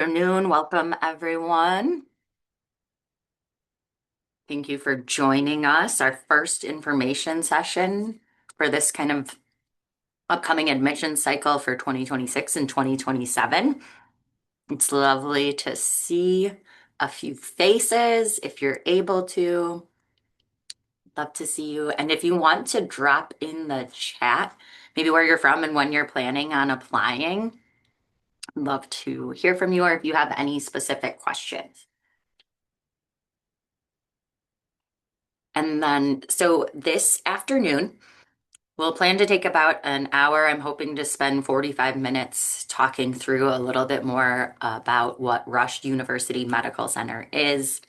Afternoon. Welcome, everyone. Thank you for joining us, our first information session for this kind of upcoming admission cycle for 2026 and 2027. It's lovely to see a few faces if you're able to. Love to see you. And if you want to drop in the chat, maybe where you're from and when you're planning on applying, love to hear from you or if you have any specific questions. And then, so this afternoon, we'll plan to take about an hour. I'm hoping to spend 45 minutes talking through a little bit more about what Rush University Medical Center is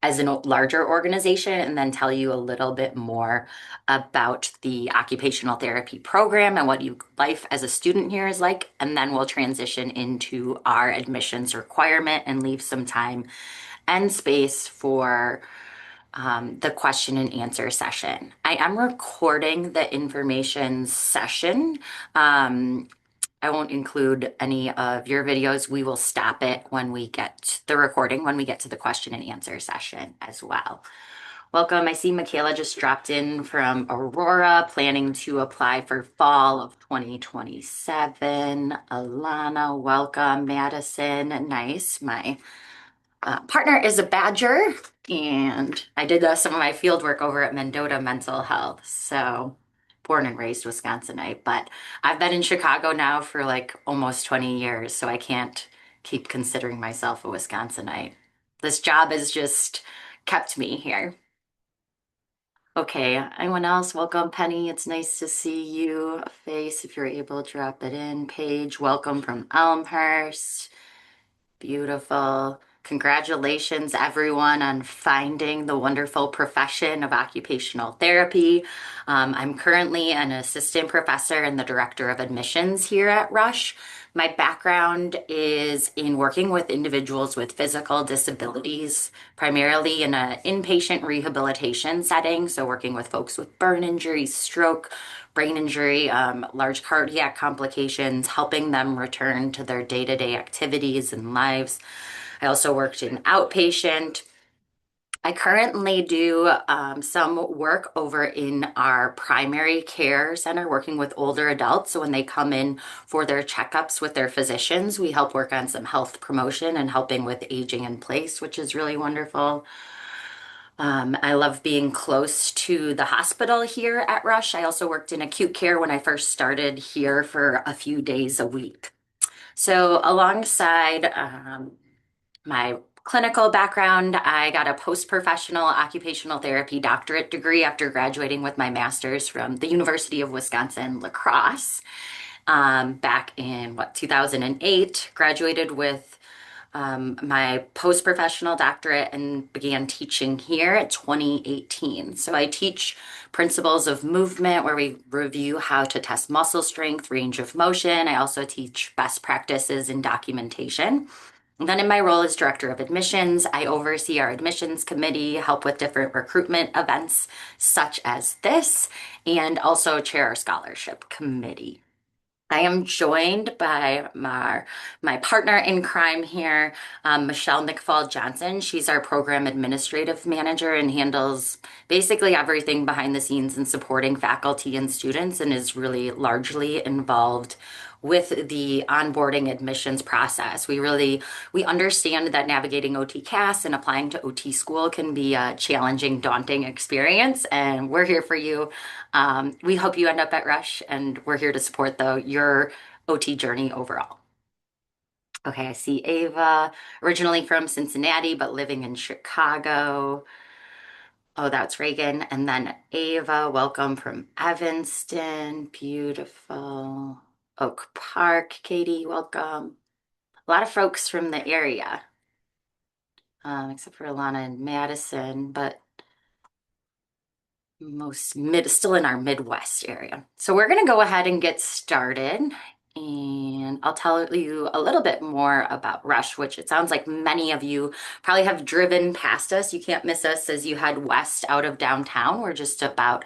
as a larger organization, and then tell you a little bit more about the occupational therapy program and what life as a student here is like. And then we'll transition into our admissions requirement and leave some time and space for the question and answer session. I am recording the information session. I won't include any of your videos. We will stop it when we get the recording, when we get to the question and answer session as well. Welcome. I see Michaela just dropped in from Aurora, planning to apply for fall of 2027. Alana, welcome. Madison, nice. My partner is a Badger, and I did some of my field work over at Mendota Mental Health. So, born and raised Wisconsinite, but I've been in Chicago now for like almost 20 years, so I can't keep considering myself a Wisconsinite. This job has just kept me here. Okay, anyone else? Welcome, Penny. It's nice to see you. A face, if you're able to drop it in. Paige, welcome from Elmhurst. Beautiful. Congratulations, everyone, on finding the wonderful profession of occupational therapy. I'm currently an assistant professor and the director of admissions here at Rush. My background is in working with individuals with physical disabilities, primarily in an inpatient rehabilitation setting. So, working with folks with burn injuries, stroke, brain injury, large cardiac complications, helping them return to their day-to-day activities and lives. I also worked in outpatient. I currently do some work over in our primary care center, working with older adults. So when they come in for their checkups with their physicians, we help work on some health promotion and helping with aging in place, which is really wonderful. I love being close to the hospital here at Rush. I also worked in acute care when I first started here for a few days a week. So, alongside my clinical background, I got a post-professional occupational therapy doctorate degree after graduating with my master's from the University of Wisconsin-La Crosse back in 2008. Graduated with my post-professional doctorate and began teaching here at 2018. So I teach principles of movement where we review how to test muscle strength, range of motion. I also teach best practices in documentation. And then in my role as director of admissions, I oversee our admissions committee, help with different recruitment events such as this, and also chair our scholarship committee. I am joined by my partner in crime here, Michelle McFall Johnson. She's our program administrative manager and handles basically everything behind the scenes in supporting faculty and students and is really largely involved with the onboarding admissions process. We understand that navigating OT CAS and applying to OT school can be a challenging, daunting experience, and we're here for you. We hope you end up at Rush, and we're here to support your OT journey overall. Okay, I see Ava, originally from Cincinnati, but living in Chicago. Oh, that's Reagan. And then Ava, welcome from Evanston. Beautiful. Oak Park, Katie, welcome. A lot of folks from the area, except for Alana and Madison, but still in our Midwest area. So we're going to go ahead and get started. And I'll tell you a little bit more about Rush, which it sounds like many of you probably have driven past us. You can't miss us as you head west out of downtown. We're just about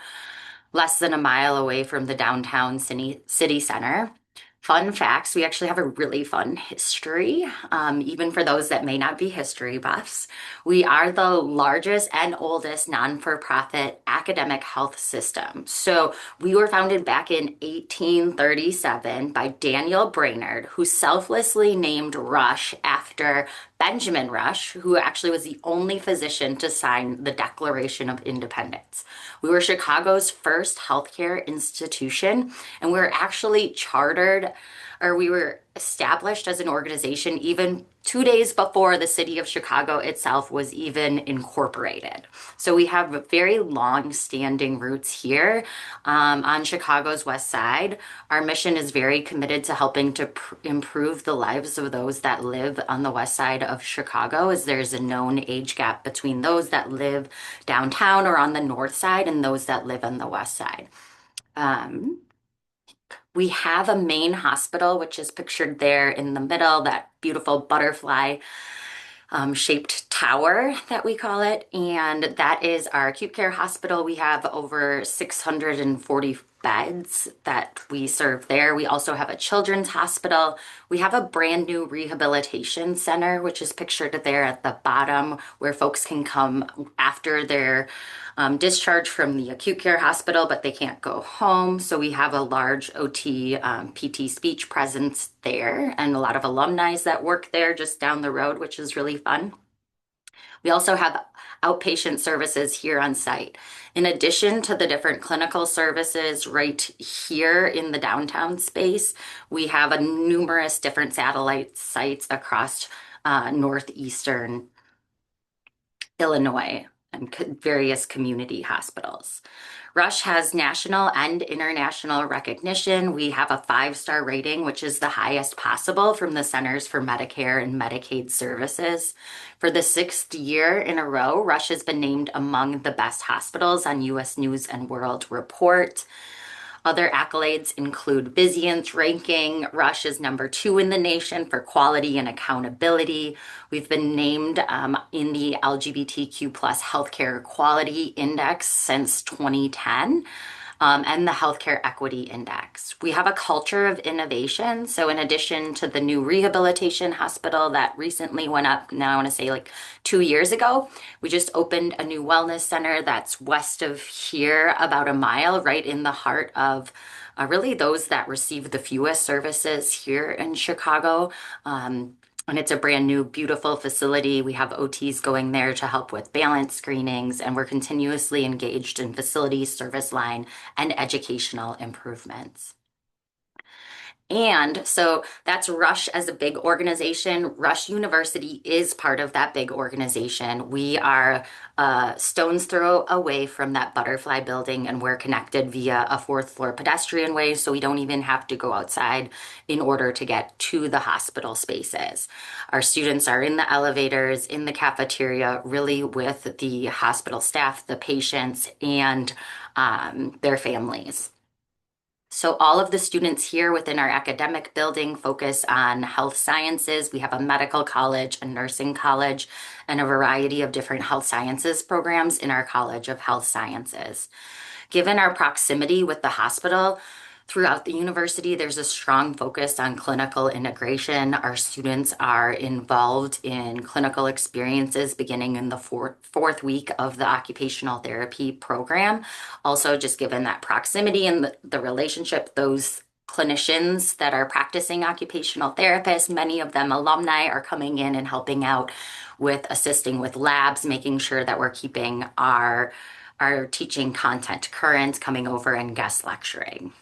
less than a mile away from the downtown city center. Fun facts, we actually have a really fun history, even for those that may not be history buffs. We are the largest and oldest non-for-profit academic health system. So we were founded back in 1837 by Daniel Brainerd, who selflessly named Rush after Benjamin Rush, who actually was the only physician to sign the Declaration of Independence. We were Chicago's first healthcare institution, and we were actually chartered, or we were established as an organization even 2 days before the city of Chicago itself was even incorporated. So we have very long-standing roots here on Chicago's West Side. Our mission is very committed to helping to improve the lives of those that live on the West Side of Chicago, as there's a known age gap between those that live downtown or on the North Side and those that live on the West Side. Um, we have a main hospital, which is pictured there in the middle, that beautiful butterfly shaped tower that we call it. And that is our acute care hospital. We have over 640 beds that we serve there. We also have a children's hospital. We have a brand new rehabilitation center, which is pictured there at the bottom, where folks can come after their discharge from the acute care hospital, but they can't go home. So we have a large OT, PT speech presence there, and a lot of alumni that work there just down the road, which is really fun. We also have outpatient services here on site. In addition to the different clinical services right here in the downtown space, we have a numerous different satellite sites across northeastern Illinois and various community hospitals. Rush has national and international recognition. We have a 5-star rating, which is the highest possible from the Centers for Medicare and Medicaid Services. For the 6th year in a row, Rush has been named among the best hospitals on U.S. News and World Report. Other accolades include Vizion's ranking. Rush is #2 in the nation for quality and accountability. We've been named in the LGBTQ plus healthcare quality index since 2010. And the Healthcare Equity Index. We have a culture of innovation. So in addition to the new rehabilitation hospital that recently went up, now I want to say like 2 years ago, we just opened a new wellness center that's west of here, about a mile, right in the heart of really those that receive the fewest services here in Chicago. And it's a brand new, beautiful facility. We have OTs going there to help with balance screenings, and we're continuously engaged in facility, service line, and educational improvements. And so that's Rush as a big organization. Rush University is part of that big organization. We are a stone's throw away from that butterfly building, and we're connected via a 4th-floor pedestrian way, so we don't even have to go outside in order to get to the hospital spaces. Our students are in the elevators, in the cafeteria, really with the hospital staff, the patients, and their families. So all of the students here within our academic building focus on health sciences. We have a medical college, a nursing college, and a variety of different health sciences programs in our College of Health Sciences. Given our proximity with the hospital, throughout the university, there's a strong focus on clinical integration. Our students are involved in clinical experiences beginning in the fourth week of the occupational therapy program. Also, just given that proximity and the relationship, those clinicians that are practicing occupational therapists, many of them alumni, are coming in and helping out with assisting with labs, making sure that we're keeping our teaching content current, coming over and guest lecturing.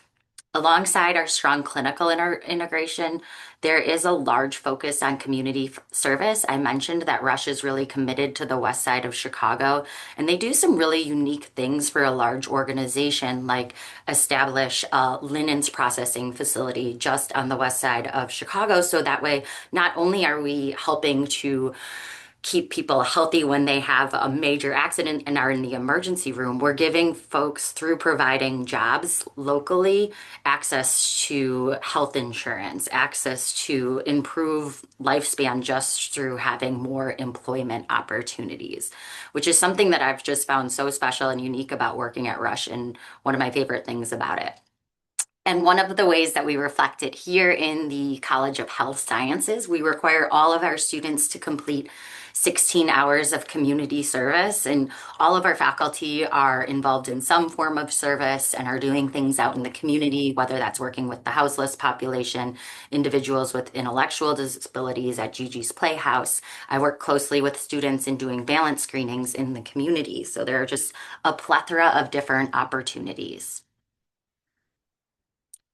Alongside our strong clinical integration, there is a large focus on community service. I mentioned that Rush is really committed to the West Side of Chicago, and they do some really unique things for a large organization, like establish a linens processing facility just on the West Side of Chicago. So that way, not only are we helping to keep people healthy when they have a major accident and are in the emergency room, we're giving folks, through providing jobs locally, access to health insurance, access to improve lifespan just through having more employment opportunities, which is something that I've just found so special and unique about working at Rush, and one of my favorite things about it. And one of the ways that we reflect it here in the College of Health Sciences, we require all of our students to complete 16 hours of community service. And all of our faculty are involved in some form of service and are doing things out in the community, whether that's working with the houseless population, individuals with intellectual disabilities at Gigi's Playhouse. I work closely with students in doing balance screenings in the community. So there are just a plethora of different opportunities.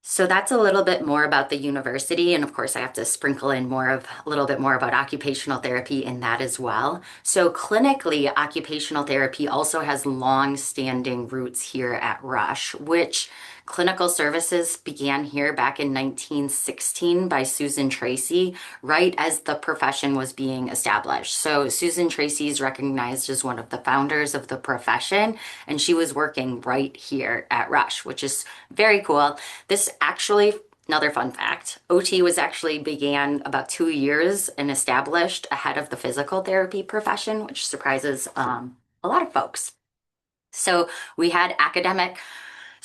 So that's a little bit more about the university. And of course, I have to sprinkle in a little bit more about occupational therapy in that as well. So clinically, occupational therapy also has long-standing roots here at Rush, which clinical services began here back in 1916 by Susan Tracy, right as the profession was being established. So Susan Tracy is recognized as one of the founders of the profession, and she was working right here at Rush, which is very cool. This actually, another fun fact, OT was actually began about 2 years and established ahead of the physical therapy profession, which surprises a lot of folks. So we had academic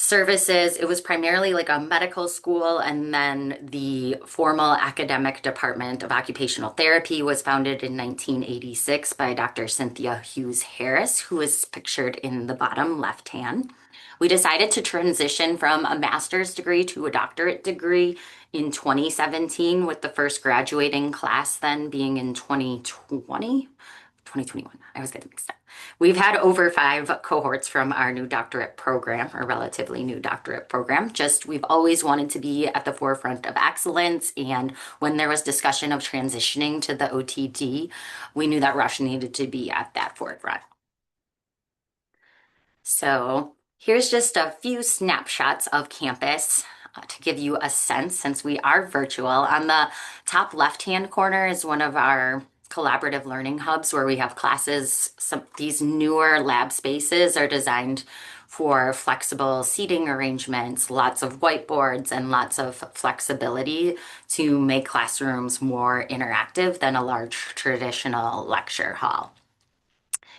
services. It was primarily like a medical school, and then the formal academic department of occupational therapy was founded in 1986 by Dr. Cynthia Hughes Harris, who is pictured in the bottom left hand. We decided to transition from a master's degree to a doctorate degree in 2017, with the first graduating class then being in 2020. 2021. I was getting mixed up. We've had over 5 cohorts from our new doctorate program, or relatively new doctorate program. Just we've always wanted to be at the forefront of excellence. And when there was discussion of transitioning to the OTD, we knew that Rush needed to be at that forefront. So here's just a few snapshots of campus to give you a sense, since we are virtual. On the top left-hand corner is one of our collaborative learning hubs where we have classes. These newer lab spaces are designed for flexible seating arrangements, lots of whiteboards, and lots of flexibility to make classrooms more interactive than a large traditional lecture hall.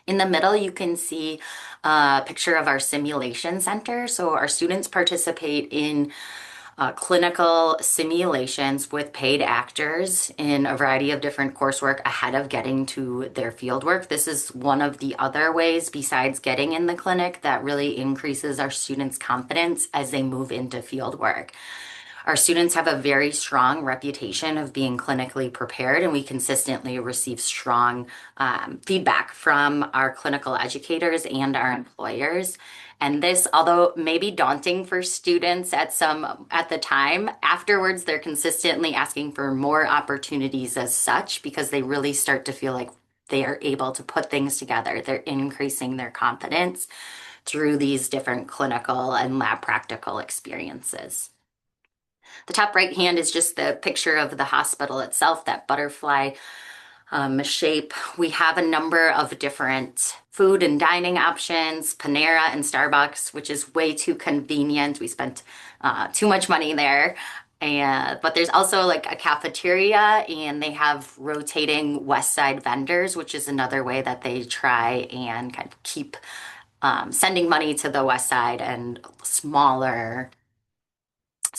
In the middle, you can see a picture of our simulation center. So our students participate in clinical simulations with paid actors in a variety of different coursework ahead of getting to their fieldwork. This is one of the other ways, besides getting in the clinic, that really increases our students' confidence as they move into fieldwork. Our students have a very strong reputation of being clinically prepared, and we consistently receive strong feedback from our clinical educators and our employers. And this, although maybe daunting for students at the time, afterwards they're consistently asking for more opportunities as such, because they really start to feel like they are able to put things together. They're increasing their confidence through these different clinical and lab practical experiences. The top right hand is just the picture of the hospital itself, that butterfly shape. We have a number of different food and dining options, Panera and Starbucks, which is way too convenient. We spent too much money there. But there's also like a cafeteria, and they have rotating West Side vendors, which is another way that they try and kind of keep sending money to the West Side and smaller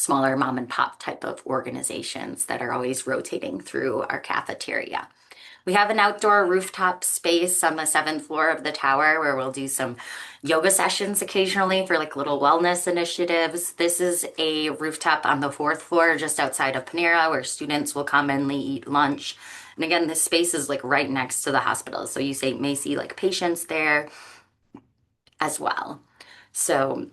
mom and pop type of organizations that are always rotating through our cafeteria. We have an outdoor rooftop space on the 7th floor of the tower where we'll do some yoga sessions occasionally for like little wellness initiatives. This is a rooftop on the 4th floor just outside of Panera where students will commonly eat lunch. And again, this space is like right next to the hospital. So you may see like patients there as well. So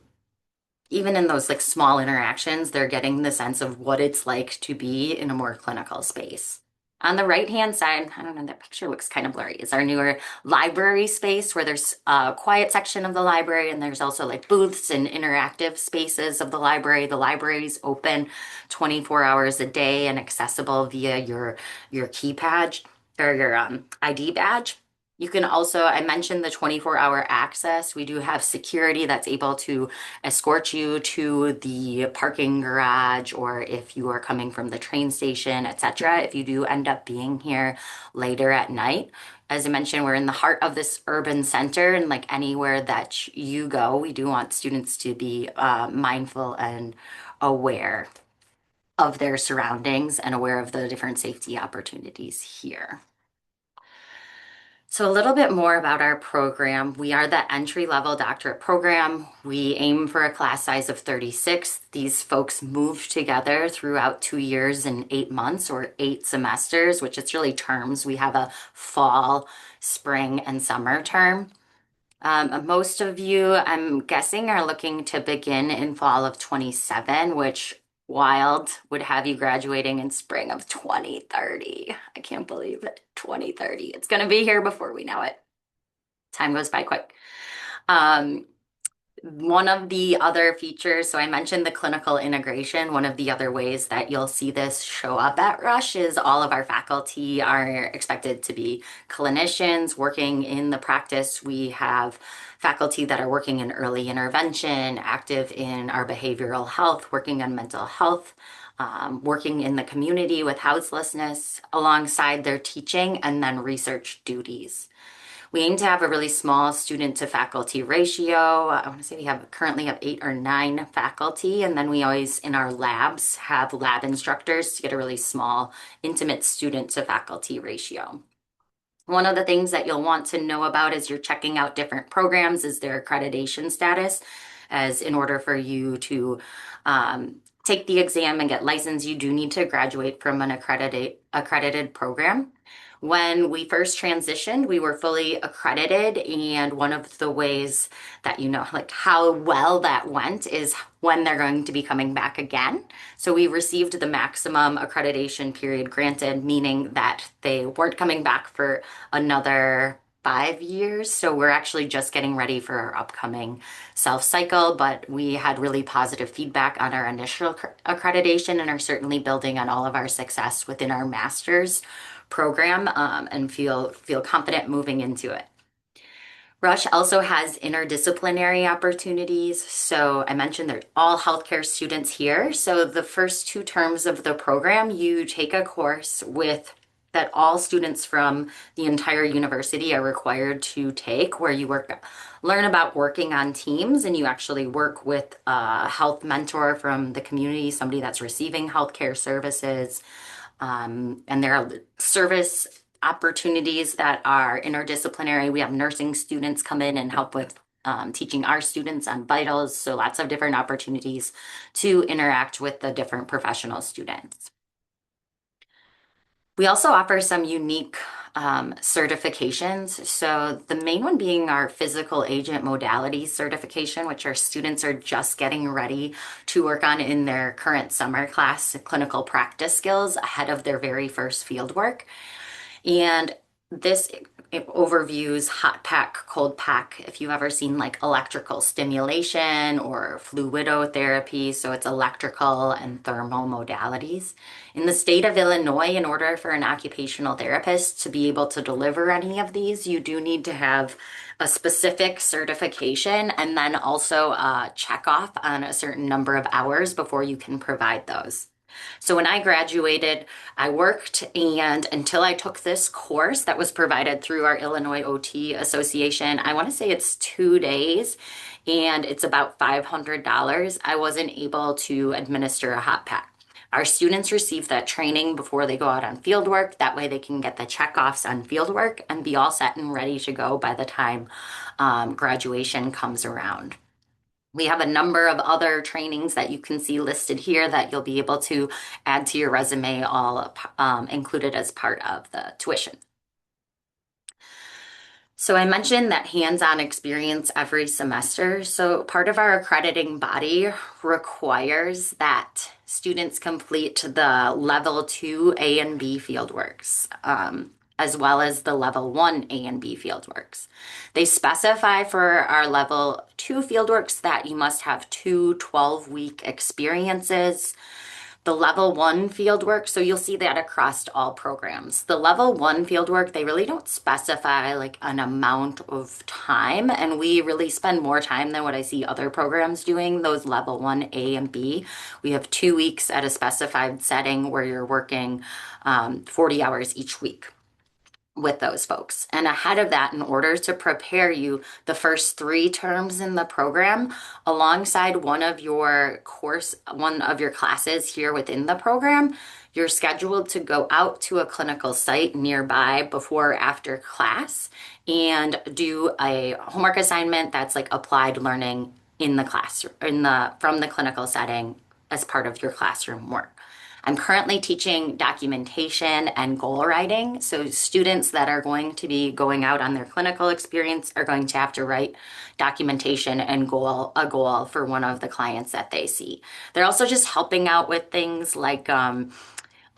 even in those like small interactions, they're getting the sense of what it's like to be in a more clinical space. On the right-hand side, I don't know, that picture looks kind of blurry, is our newer library space where there's a quiet section of the library, and there's also like booths and interactive spaces of the library. The library is open 24 hours a day and accessible via your keypad or your ID badge. You can also, I mentioned the 24-hour access. We do have security that's able to escort you to the parking garage, or if you are coming from the train station, etc. if you do end up being here later at night. As I mentioned, we're in the heart of this urban center, and like anywhere that you go, we do want students to be mindful and aware of their surroundings and aware of the different safety opportunities here. So a little bit more about our program. We are the entry-level doctorate program. We aim for a class size of 36. These folks move together throughout 2 years and 8 months or 8 semesters, which it's really terms. We have a fall, spring, and summer term. Most of you, I'm guessing, are looking to begin in fall of 27, which wild would have you graduating in spring of 2030. I can't believe it. 2030. It's going to be here before we know it. Time goes by quick. Um, One of the other features, so I mentioned the clinical integration. One of the other ways that you'll see this show up at Rush is all of our faculty are expected to be clinicians working in the practice. We have faculty that are working in early intervention, active in our behavioral health, working on mental health, working in the community with houselessness alongside their teaching and then research duties. We aim to have a really small student to faculty ratio. I want to say we currently have 8 or 9 faculty, and then we always in our labs have lab instructors to get a really small, intimate student to faculty ratio. One of the things that you'll want to know about as you're checking out different programs is their accreditation status, as in order for you to take the exam and get licensed, you do need to graduate from an accredited program. When we first transitioned, we were fully accredited, and one of the ways that you know like how well that went is when they're going to be coming back again. So we received the maximum accreditation period granted, meaning that they weren't coming back for another 5 years. So we're actually just getting ready for our upcoming self cycle, but we had really positive feedback on our initial accreditation and are certainly building on all of our success within our master's program, and feel confident moving into it. Rush also has interdisciplinary opportunities. So I mentioned they're all healthcare students here. So the first 2 terms of the program, you take a course with that all students from the entire university are required to take, where you learn about working on teams, and you actually work with a health mentor from the community, somebody that's receiving healthcare services. And there are service opportunities that are interdisciplinary. We have nursing students come in and help with teaching our students on vitals. So lots of different opportunities to interact with the different professional students. We also offer some unique certifications. So the main one being our physical agent modality certification, which our students are just getting ready to work on in their current summer class, clinical practice skills ahead of their very first field work. And this it overviews hot pack, cold pack, if you've ever seen like electrical stimulation or fluidotherapy. So it's electrical and thermal modalities. In the state of Illinois, in order for an occupational therapist to be able to deliver any of these, you do need to have a specific certification and then also a check off on a certain number of hours before you can provide those. So when I graduated, I worked, and until I took this course that was provided through our Illinois OT Association, I want to say it's 2 days and it's about $500. I wasn't able to administer a hot pack. Our students receive that training before they go out on field work. That way they can get the checkoffs on field work and be all set and ready to go by the time graduation comes around. We have a number of other trainings that you can see listed here that you'll be able to add to your resume, all included as part of the tuition. So I mentioned that hands-on experience every semester. So part of our accrediting body requires that students complete the level 2 A and B fieldworks, as well as the level 1 A and B fieldworks. They specify for our level 2 fieldworks that you must have 2 12-week experiences. The level 1 fieldwork, so you'll see that across all programs. The level 1 fieldwork, they really don't specify like an amount of time, and we really spend more time than what I see other programs doing. Those level 1 A and B, we have 2 weeks at a specified setting where you're working 40 hours each week. with those folks. And ahead of that, in order to prepare you the first 3 terms in the program, alongside one of your classes here within the program, you're scheduled to go out to a clinical site nearby before or after class and do a homework assignment that's like applied learning in the class, from the clinical setting as part of your classroom work. I'm currently teaching documentation and goal writing. So students that are going to be going out on their clinical experience are going to have to write documentation and a goal for one of the clients that they see. They're also just helping out with things like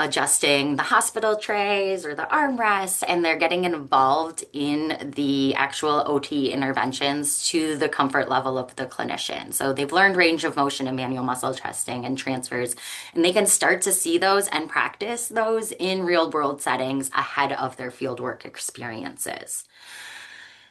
adjusting the hospital trays or the armrests, and they're getting involved in the actual OT interventions to the comfort level of the clinician. So they've learned range of motion and manual muscle testing and transfers, and they can start to see those and practice those in real world settings ahead of their fieldwork experiences.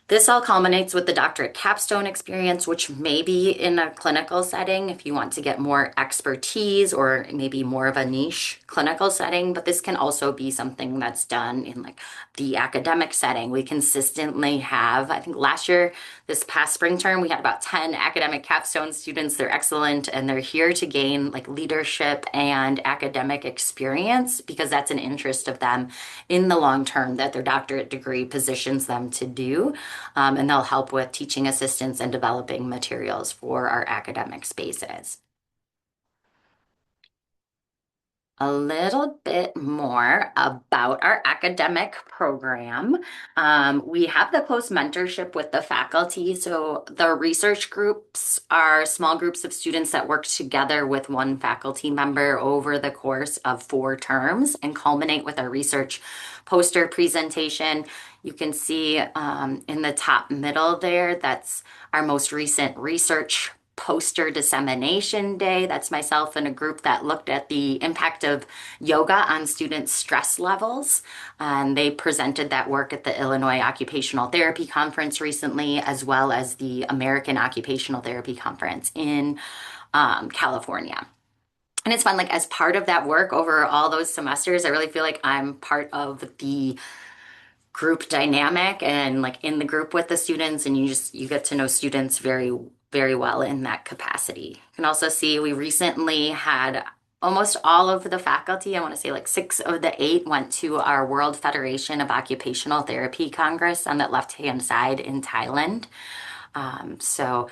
This all culminates with the doctorate capstone experience, which may be in a clinical setting if you want to get more expertise or maybe more of a niche clinical setting, but this can also be something that's done in like the academic setting. We consistently have, I think last year, this past spring term, we had about 10 academic capstone students. They're excellent and they're here to gain like leadership and academic experience because that's an interest of them in the long term that their doctorate degree positions them to do. And they'll help with teaching assistants and developing materials for our academic spaces. A little bit more about our academic program. We have the close mentorship with the faculty. So the research groups are small groups of students that work together with one faculty member over the course of 4 terms and culminate with our research poster presentation. You can see in the top middle there, that's our most recent research poster dissemination day. That's myself and a group that looked at the impact of yoga on students' stress levels. And they presented that work at the Illinois Occupational Therapy Conference recently, as well as the American Occupational Therapy Conference in California. And it's fun, like as part of that work over all those semesters, I really feel like I'm part of the group dynamic and like in the group with the students, and you get to know students very well in that capacity. You can also see we recently had almost all of the faculty, I want to say like 6 of the 8 went to our World Federation of Occupational Therapy Congress on that left-hand side in Thailand. So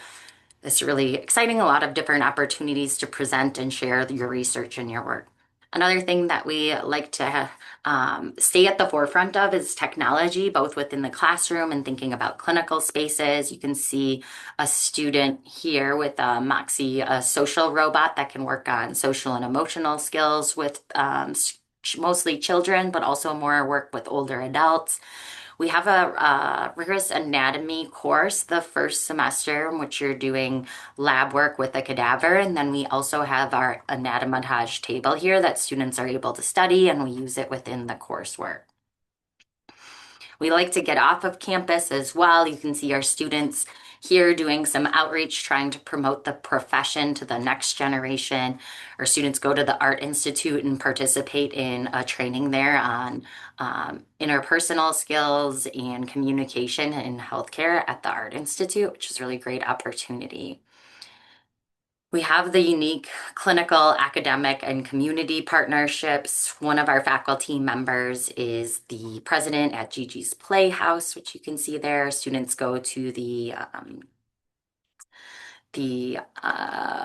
it's really exciting, a lot of different opportunities to present and share your research and your work. Another thing that we like to stay at the forefront of is technology, both within the classroom and thinking about clinical spaces. You can see a student here with Moxie, a social robot that can work on social and emotional skills with mostly children, but also more work with older adults. We have a rigorous anatomy course the first semester in which you're doing lab work with a cadaver. And then we also have our anatomotage table here that students are able to study, and we use it within the coursework. We like to get off of campus as well. You can see our students here doing some outreach, trying to promote the profession to the next generation. Our students go to the Art Institute and participate in a training there on interpersonal skills and communication in healthcare at the Art Institute, which is a really great opportunity. We have the unique clinical, academic, and community partnerships. One of our faculty members is the president at Gigi's Playhouse, which you can see there. Students go to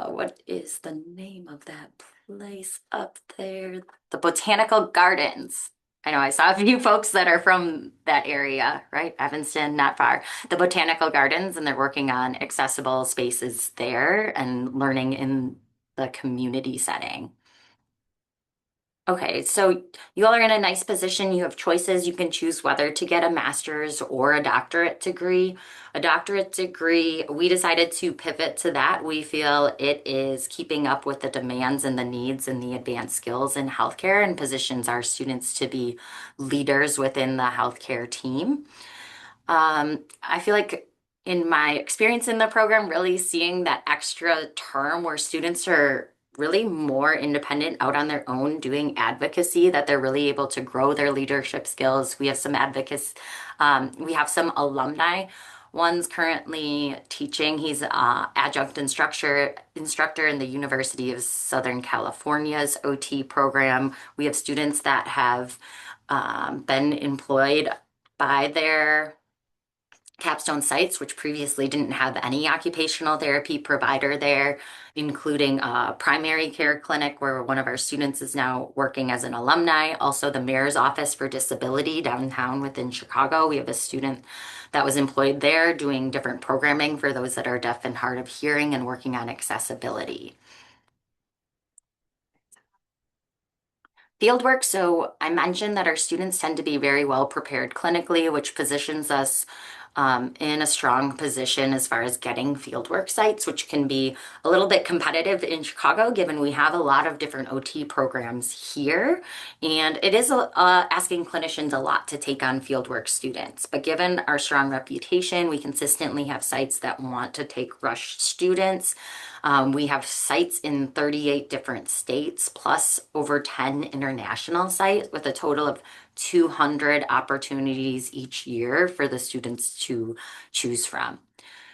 what is the name of that place up there? The Botanical Gardens. I know I saw a few folks that are from that area, right? Evanston, not far. The Botanical Gardens, and they're working on accessible spaces there and learning in the community setting. Okay, so you all are in a nice position. You have choices. You can choose whether to get a master's or a doctorate degree. A doctorate degree, we decided to pivot to that. We feel it is keeping up with the demands and the needs and the advanced skills in healthcare and positions our students to be leaders within the healthcare team. I feel like in my experience in the program, really seeing that extra term where students are really more independent out on their own doing advocacy, that they're really able to grow their leadership skills. We have some advocates, we have some alumni. One's currently teaching. He's adjunct instructor in the University of Southern California's OT program. We have students that have been employed by their capstone sites, which previously didn't have any occupational therapy provider there, including a primary care clinic where one of our students is now working as an alumni. Also, the mayor's office for disability downtown within Chicago. We have a student that was employed there doing different programming for those that are deaf and hard of hearing and working on accessibility. Fieldwork, so I mentioned that our students tend to be very well prepared clinically, which positions us in a strong position as far as getting fieldwork sites, which can be a little bit competitive in Chicago, given we have a lot of different OT programs here. And it is asking clinicians a lot to take on fieldwork students. But given our strong reputation, we consistently have sites that want to take Rush students. We have sites in 38 different states, plus over 10 international sites, with a total of 200 opportunities each year for the students to choose from.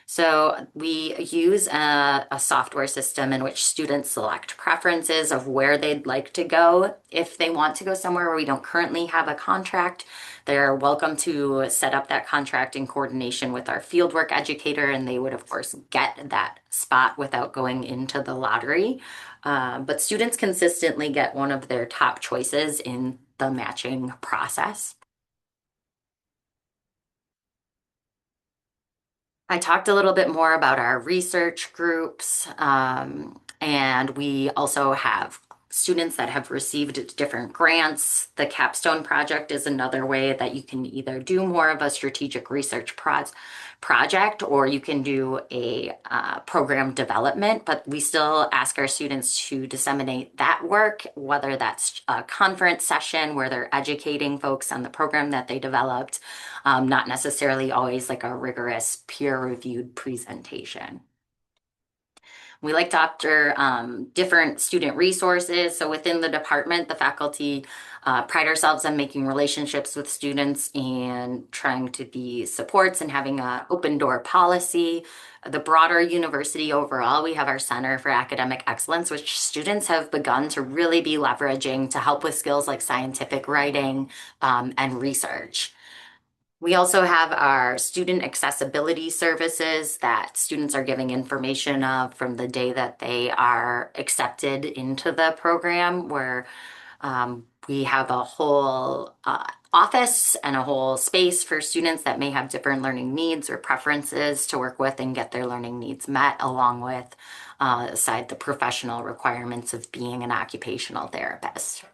So we use a software system in which students select preferences of where they'd like to go. If they want to go somewhere where we don't currently have a contract, they're welcome to set up that contract in coordination with our fieldwork educator, and they would, of course, get that spot without going into the lottery. But students consistently get one of their top choices in the matching process. I talked a little bit more about our research groups, and we also have students that have received different grants. The capstone project is another way that you can either do more of a strategic research project, or you can do a program development, but we still ask our students to disseminate that work, whether that's a conference session where they're educating folks on the program that they developed, not necessarily always like a rigorous peer-reviewed presentation. We like to offer different student resources. So within the department, the faculty pride ourselves on making relationships with students and trying to be supports and having an open door policy. The broader university overall, we have our Center for Academic Excellence, which students have begun to really be leveraging to help with skills like scientific writing and research. We also have our student accessibility services that students are giving information of from the day that they are accepted into the program, where we have a whole office and a whole space for students that may have different learning needs or preferences to work with and get their learning needs met, along with aside the professional requirements of being an occupational therapist.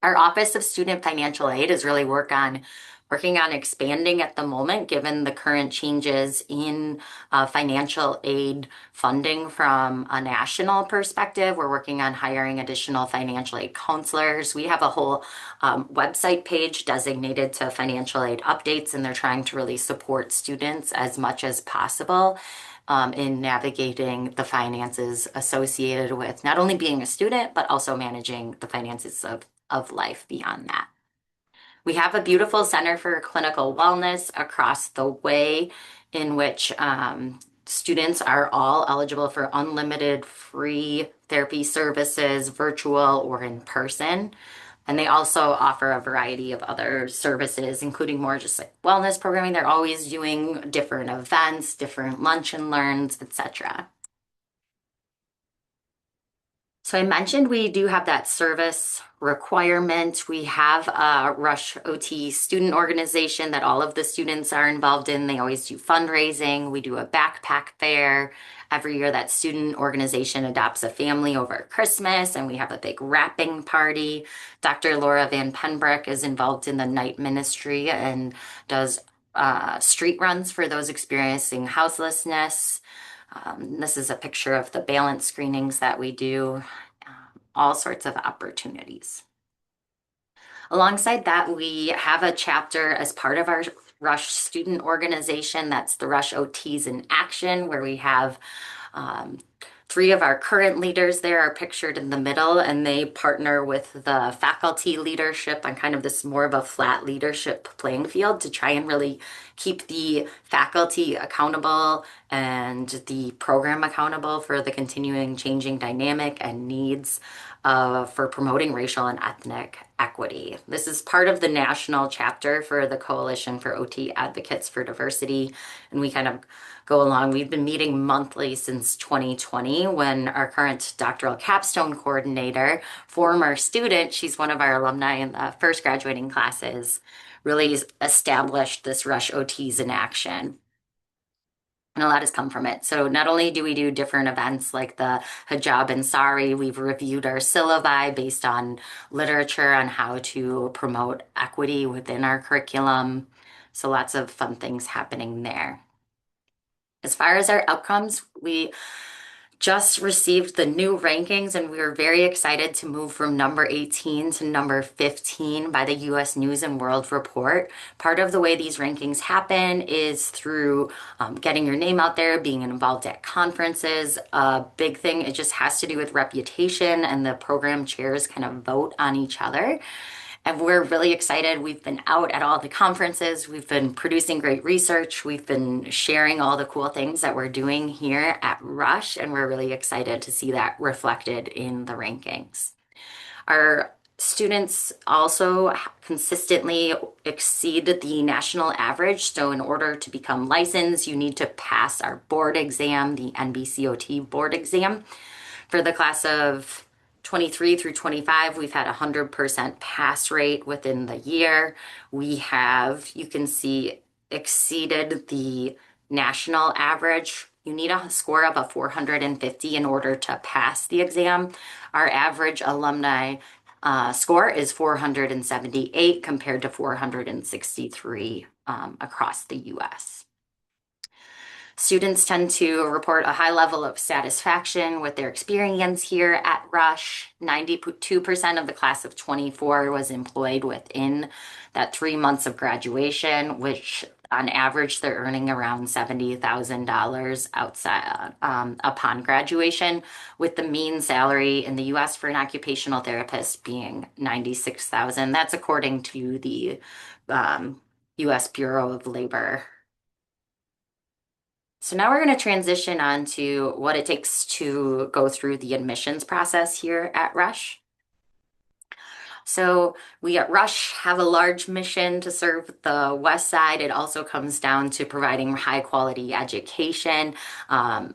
Our Office of Student Financial Aid is really working on expanding at the moment, given the current changes in financial aid funding from a national perspective. We're working on hiring additional financial aid counselors. We have a whole website page designated to financial aid updates, and they're trying to really support students as much as possible in navigating the finances associated with not only being a student, but also managing the finances of life beyond that. We have a beautiful center for clinical wellness across the way, in which students are all eligible for unlimited free therapy services, virtual or in person. And they also offer a variety of other services, including more just like wellness programming. They're always doing different events, different lunch and learns, etc. So I mentioned we do have that service requirement. We have a Rush OT student organization that all of the students are involved in. They always do fundraising. We do a backpack fair. Every year that student organization adopts a family over Christmas, and we have a big wrapping party. Dr. Laura Van Penbroek is involved in the night ministry and does street runs for those experiencing houselessness. This is a picture of the balance screenings that we do, all sorts of opportunities. Alongside that, we have a chapter as part of our Rush student organization. That's the Rush OTs in Action, where we have Three of our current leaders there are pictured in the middle, and they partner with the faculty leadership on kind of this more of a flat leadership playing field to try and really keep the faculty accountable and the program accountable for the continuing changing dynamic and needs for promoting racial and ethnic equity. This is part of the national chapter for the Coalition for OT Advocates for Diversity, and we kind of go along. We've been meeting monthly since 2020 when our current doctoral capstone coordinator, former student, she's one of our alumni in the first graduating classes, really established this Rush OTs in action. And a lot has come from it. So not only do we do different events like the hijab and sari, we've reviewed our syllabi based on literature on how to promote equity within our curriculum. So lots of fun things happening there. As far as our outcomes, we just received the new rankings and we were very excited to move from number 18 to number 15 by the US News and World Report. Part of the way these rankings happen is through getting your name out there, being involved at conferences. A big thing, it just has to do with reputation, and the program chairs kind of vote on each other. And we're really excited. We've been out at all the conferences. We've been producing great research. We've been sharing all the cool things that we're doing here at Rush, and we're really excited to see that reflected in the rankings. Our students also consistently exceed the national average. So in order to become licensed, you need to pass our board exam, the NBCOT board exam. For the class of 23 through 25, we've had a 100% pass rate within the year. We have, you can see, exceeded the national average. You need a score of a 450 in order to pass the exam. Our average alumni score is 478 compared to 463 across the US. Students tend to report a high level of satisfaction with their experience here at Rush. 92% of the class of 24 was employed within that 3 months of graduation, which on average they're earning around $70,000 outside upon graduation, with the mean salary in the US for an occupational therapist being $96,000. That's according to the US Bureau of Labor. So now we're going to transition on to what it takes to go through the admissions process here at Rush. So we at Rush have a large mission to serve the West Side. It also comes down to providing high quality education,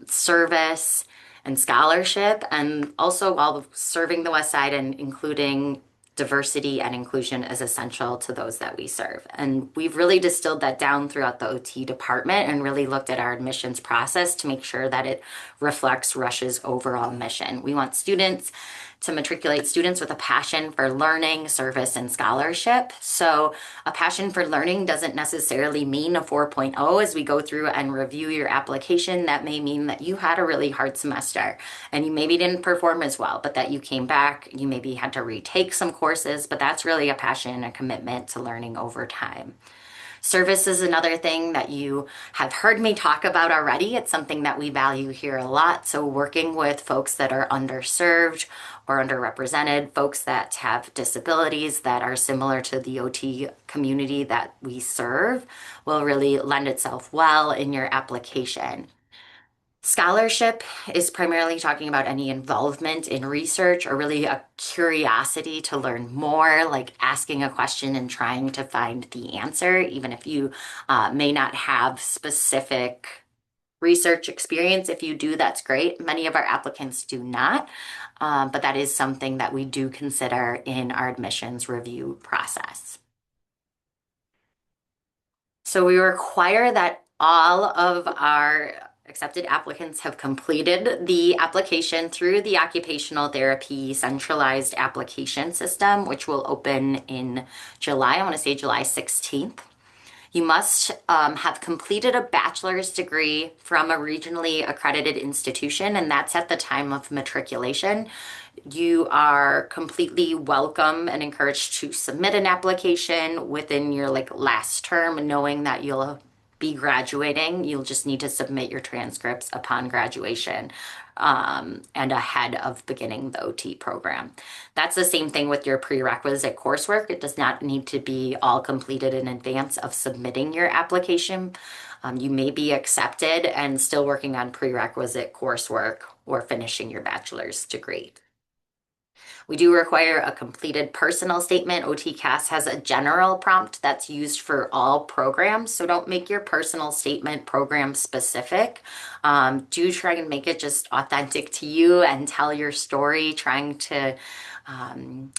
service, and scholarship, and also while serving the West Side and including diversity and inclusion is essential to those that we serve. And we've really distilled that down throughout the OT department and really looked at our admissions process to make sure that it reflects Rush's overall mission. We want students to matriculate students with a passion for learning, service, and scholarship. So a passion for learning doesn't necessarily mean a 4.0. As we go through and review your application, that may mean that you had a really hard semester and you maybe didn't perform as well, but that you came back, you maybe had to retake some courses, but that's really a passion and a commitment to learning over time. Service is another thing that you have heard me talk about already. It's something that we value here a lot. So working with folks that are underserved or underrepresented, folks that have disabilities that are similar to the OT community that we serve will really lend itself well in your application. Scholarship is primarily talking about any involvement in research or really a curiosity to learn more, like asking a question and trying to find the answer, even if you may not have specific research experience. If you do, that's great. Many of our applicants do not, but that is something that we do consider in our admissions review process. So we require that all of our accepted applicants have completed the application through the occupational therapy centralized application system, which will open in July. I want to say July 16th. You must have completed a bachelor's degree from a regionally accredited institution, and that's at the time of matriculation. You are completely welcome and encouraged to submit an application within your last term, knowing that you'll be graduating. You'll just need to submit your transcripts upon graduation. and ahead of beginning the OT program. That's the same thing with your prerequisite coursework. It does not need to be all completed in advance of submitting your application. You may be accepted and still working on prerequisite coursework or finishing your bachelor's degree. We do require a completed personal statement. OTCAS has a general prompt that's used for all programs, so don't make your personal statement program specific. Do try and make it just authentic to you and tell your story, trying to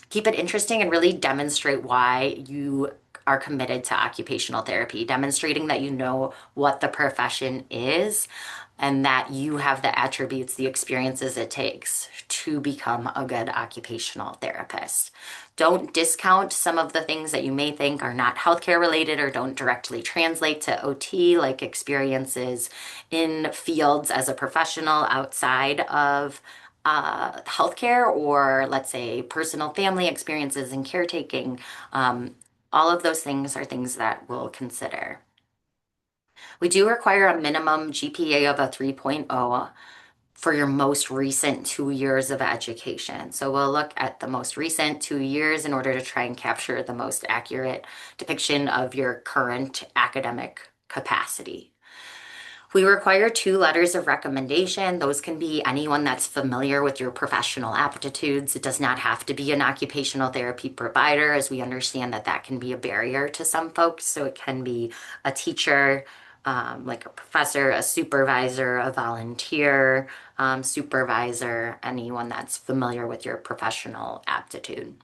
keep it interesting and really demonstrate why you are committed to occupational therapy, demonstrating that you know what the profession is and that you have the attributes, the experiences it takes to become a good occupational therapist. Don't discount some of the things that you may think are not healthcare related or don't directly translate to OT, like experiences in fields as a professional outside of healthcare, or let's say personal family experiences and caretaking. All of those things are things that we'll consider. We do require a minimum GPA of a 3.0 for your most recent 2 years of education. So we'll look at the most recent 2 years in order to try and capture the most accurate depiction of your current academic capacity. We require 2 letters of recommendation. Those can be anyone that's familiar with your professional aptitudes. It does not have to be an occupational therapy provider, as we understand that that can be a barrier to some folks. So it can be a teacher, like a professor, a supervisor, a volunteer, supervisor, anyone that's familiar with your professional aptitude.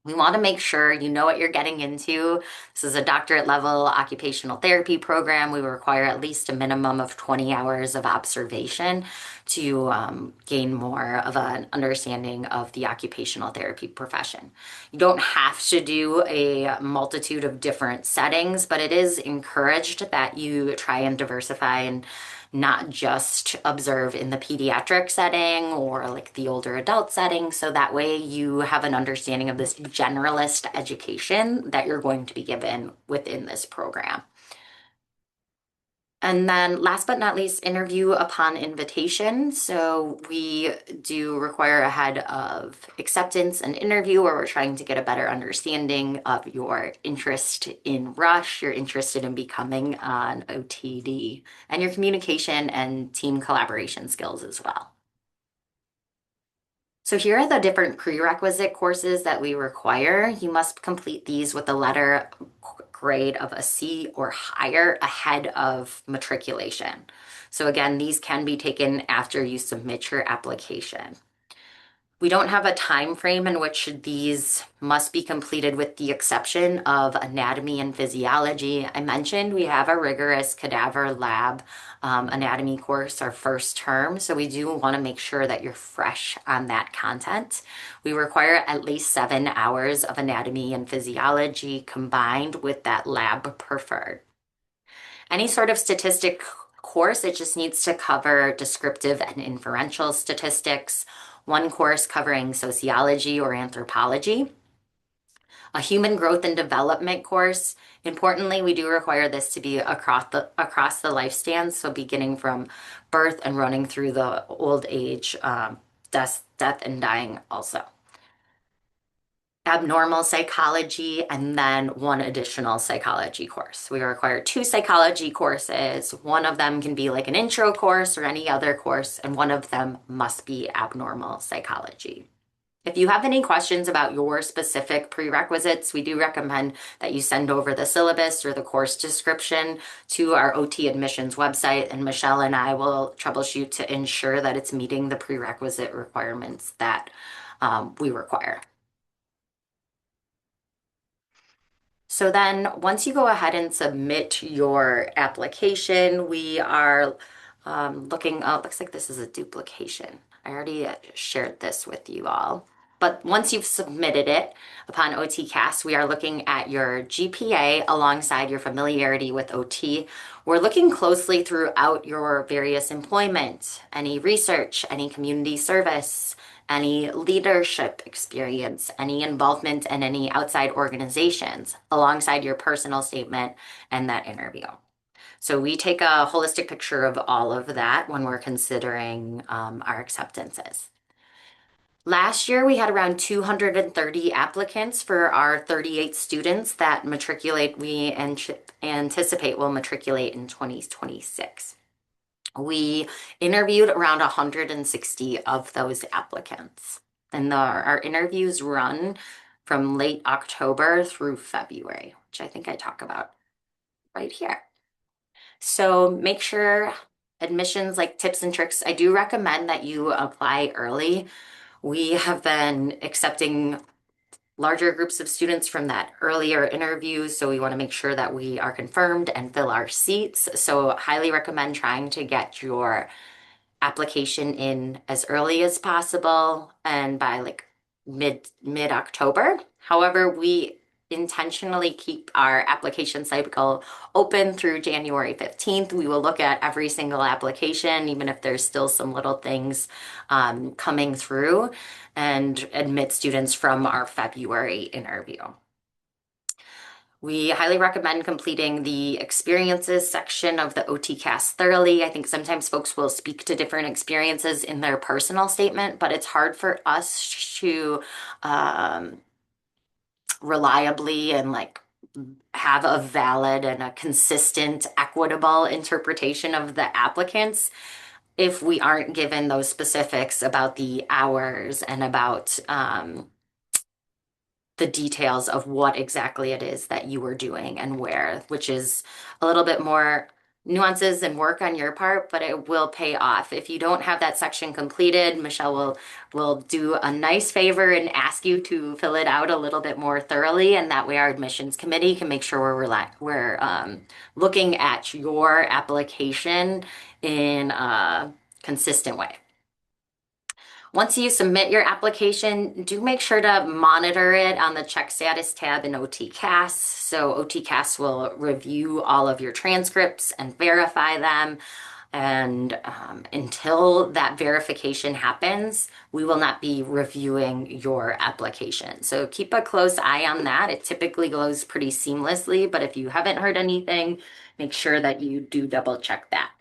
We want to make sure you know what you're getting into. This is a doctorate level occupational therapy program. We require at least a minimum of 20 hours of observation to gain more of an understanding of the occupational therapy profession. You don't have to do a multitude of different settings, but it is encouraged that you try and diversify and not just observe in the pediatric setting or like the older adult setting. So that way you have an understanding of this generalist education that you're going to be given within this program. And then last but not least, interview upon invitation. So we do require ahead of acceptance an interview where we're trying to get a better understanding of your interest in Rush, you're interested in becoming an OTD, and your communication and team collaboration skills as well. So here are the different prerequisite courses that we require. You must complete these with a letter grade of a C or higher ahead of matriculation. So again, these can be taken after you submit your application. We don't have a time frame in which these must be completed with the exception of anatomy and physiology. I mentioned we have a rigorous cadaver lab anatomy course our first term, so we do want to make sure that you're fresh on that content. We require at least 7 hours of anatomy and physiology combined with that lab preferred. Any sort of statistic course, it just needs to cover descriptive and inferential statistics, one course covering sociology or anthropology, a human growth and development course. Importantly, we do require this to be across the lifespan, so beginning from birth and running through the old age, death and dying also. Abnormal psychology, and then one additional psychology course. We require 2 psychology courses. One of them can be like an intro course or any other course, and one of them must be abnormal psychology. If you have any questions about your specific prerequisites, we do recommend that you send over the syllabus or the course description to our OT admissions website, and Michelle and I will troubleshoot to ensure that it's meeting the prerequisite requirements that we require. So then once you go ahead and submit your application, we are looking, oh, it looks like this is a duplication. I already shared this with you all. But once you've submitted it upon OTCAS, we are looking at your GPA alongside your familiarity with OT. We're looking closely throughout your various employment, any research, any community service, any leadership experience, any involvement in any outside organizations, alongside your personal statement and that interview. So we take a holistic picture of all of that when we're considering our acceptances. Last year, we had around 230 applicants for our 38 students that anticipate will matriculate in 2026. We interviewed around 160 of those applicants, and our interviews run from late October through February, which I think I talk about right here. So make sure admissions, like tips and tricks, I do recommend that you apply early. We have been accepting larger groups of students from that earlier interview, so we want to make sure that we are confirmed and fill our seats. So highly recommend trying to get your application in as early as possible and by like mid October. However, we intentionally keep our application cycle open through January 15th. We will look at every single application, even if there's still some little things coming through, and admit students from our February interview. We highly recommend completing the experiences section of the OTCAS thoroughly. I think sometimes folks will speak to different experiences in their personal statement, but it's hard for us to reliably and like have a valid and a consistent, equitable interpretation of the applicants if we aren't given those specifics about the hours and about the details of what exactly it is that you were doing and where, which is a little bit more nuances and work on your part, but it will pay off. If you don't have that section completed, Michelle will do a nice favor and ask you to fill it out a little bit more thoroughly, and that way our admissions committee can make sure we're looking at your application in a consistent way. Once you submit your application, do make sure to monitor it on the check status tab in OTCAS. So OTCAS will review all of your transcripts and verify them. And until that verification happens, we will not be reviewing your application. So keep a close eye on that. It typically goes pretty seamlessly, but if you haven't heard anything, make sure that you do double check that.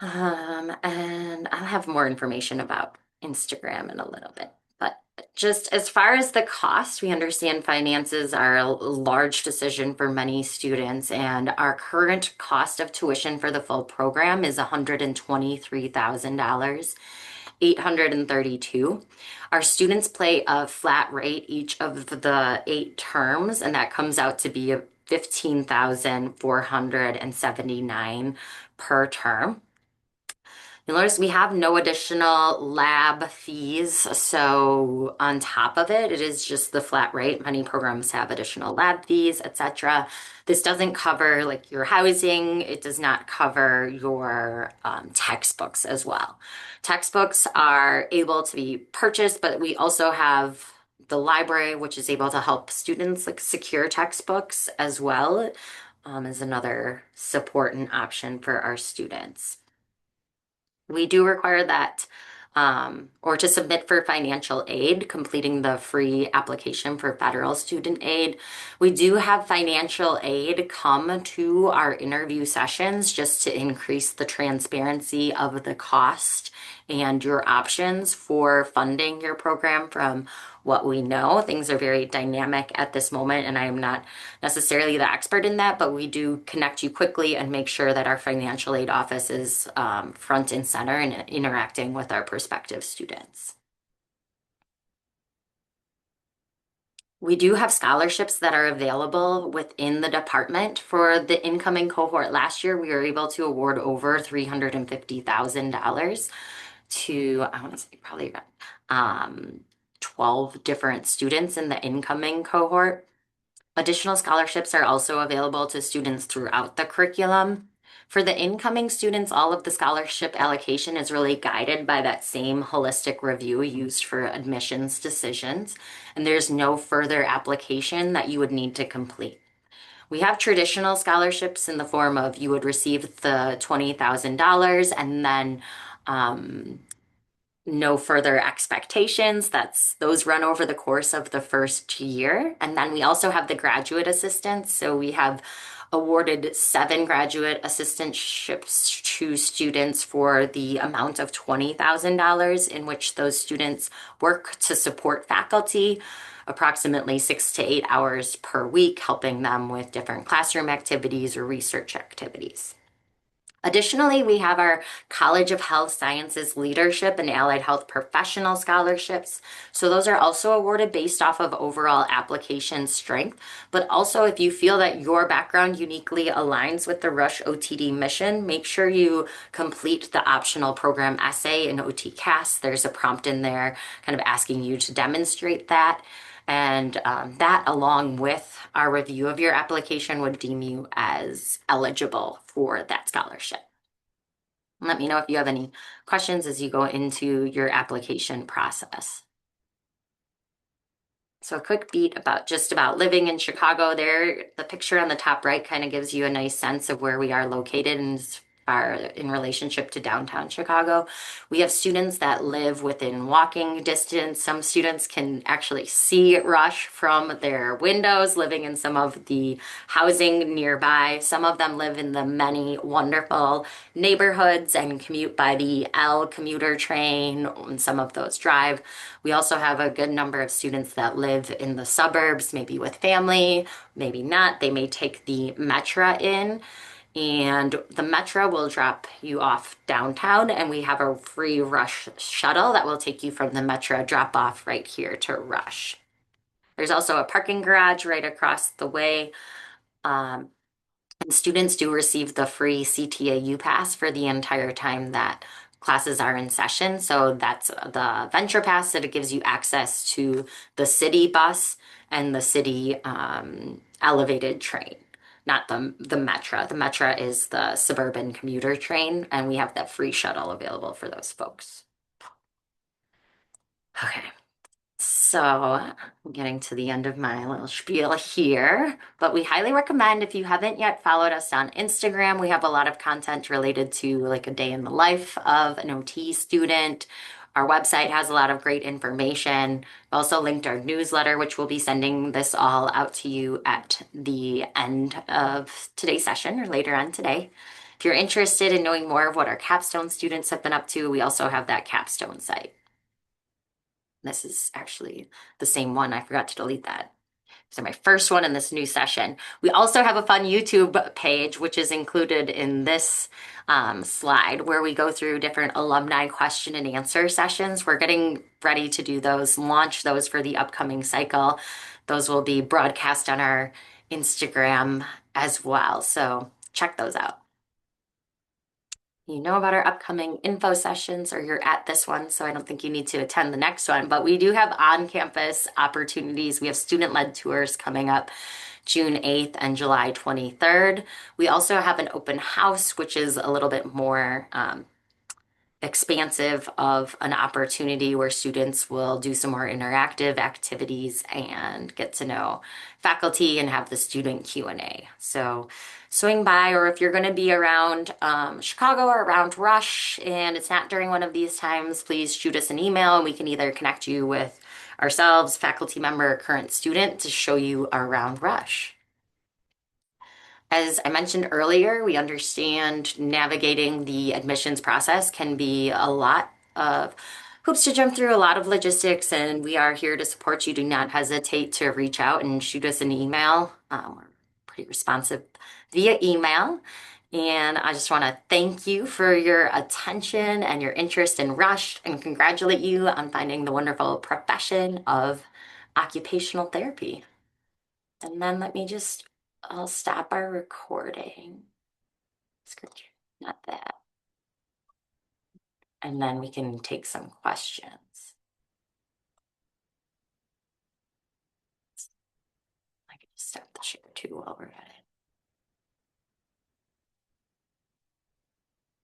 And I'll have more information about Instagram in a little bit. But just as far as the cost, we understand finances are a large decision for many students, and our current cost of tuition for the full program is $123,000, 832. Our students pay a flat rate each of the 8 terms, and that comes out to be 15,479 per term. You'll notice we have no additional lab fees. So on top of it, it is just the flat rate. Many programs have additional lab fees, etc. This doesn't cover like your housing. It does not cover your textbooks as well. Textbooks are able to be purchased, but we also have the library, which is able to help students like secure textbooks as well, as another support and option for our students. We do require that, or to submit for financial aid, completing the free application for federal student aid. We do have financial aid come to our interview sessions just to increase the transparency of the cost and your options for funding your program. From what we know, things are very dynamic at this moment, and I am not necessarily the expert in that, but we do connect you quickly and make sure that our financial aid office is front and center and interacting with our prospective students. We do have scholarships that are available within the department. For the incoming cohort last year, we were able to award over $350,000 to, I want to say probably 12 different students in the incoming cohort. Additional scholarships are also available to students throughout the curriculum. For the incoming students, all of the scholarship allocation is really guided by that same holistic review used for admissions decisions, and there's no further application that you would need to complete. We have traditional scholarships in the form of you would receive the $20,000 and then no further expectations. Those run over the course of the first year. And then we also have the graduate assistance. So we have awarded 7 graduate assistantships to students for the amount of $20,000, in which those students work to support faculty approximately 6 to 8 hours per week, helping them with different classroom activities or research activities. Additionally, we have our College of Health Sciences Leadership and Allied Health Professional Scholarships. So those are also awarded based off of overall application strength, but also if you feel that your background uniquely aligns with the Rush OTD mission, make sure you complete the optional program essay in OTCAS. There's a prompt in there kind of asking you to demonstrate that. And that, along with our review of your application, would deem you as eligible for that scholarship. Let me know if you have any questions as you go into your application process. So a quick beat about just about living in Chicago there. The picture on the top right kind of gives you a nice sense of where we are located in relationship to downtown Chicago. We have students that live within walking distance. Some students can actually see Rush from their windows, living in some of the housing nearby. Some of them live in the many wonderful neighborhoods and commute by the L commuter train, and some of those drive. We also have a good number of students that live in the suburbs, maybe with family, maybe not. They may take the Metra in, and the Metra will drop you off downtown, and we have a free Rush shuttle that will take you from the Metra drop off right here to Rush. There's also a parking garage right across the way. And students do receive the free CTAU pass for the entire time that classes are in session. So that's the Venture Pass that it gives you access to the city bus and the city elevated train, not the Metra. The Metra is the suburban commuter train, and we have that free shuttle available for those folks. Okay. So I'm getting to the end of my little spiel here, but we highly recommend, if you haven't yet followed us on Instagram, we have a lot of content related to like a day in the life of an OT student. Our website has a lot of great information. We also linked our newsletter, which we'll be sending this all out to you at the end of today's session or later on today. If you're interested in knowing more of what our capstone students have been up to, we also have that capstone site. This is actually the same one. I forgot to delete that. So my first one in this new session. We also have a fun YouTube page, which is included in this slide, where we go through different alumni question and answer sessions. We're getting ready to do those, launch those for the upcoming cycle. Those will be broadcast on our Instagram as well. So check those out. You know about our upcoming info sessions, or you're at this one, so I don't think you need to attend the next one. But we do have on-campus opportunities. We have student-led tours coming up June 8th and July 23rd. We also have an open house, which is a little bit more expansive of an opportunity where students will do some more interactive activities and get to know faculty and have the student Q&A. So swing by, or if you're going to be around Chicago or around Rush and it's not during one of these times, please shoot us an email and we can either connect you with ourselves, faculty member, or current student to show you around Rush. As I mentioned earlier, we understand navigating the admissions process can be a lot of hoops to jump through, a lot of logistics, and we are here to support you. Do not hesitate to reach out and shoot us an email. We're pretty responsive via email. And I just want to thank you for your attention and your interest in Rush and congratulate you on finding the wonderful profession of occupational therapy. And then I'll stop our recording. Not that. And then we can take some questions. I can just stop the share too while we're at it.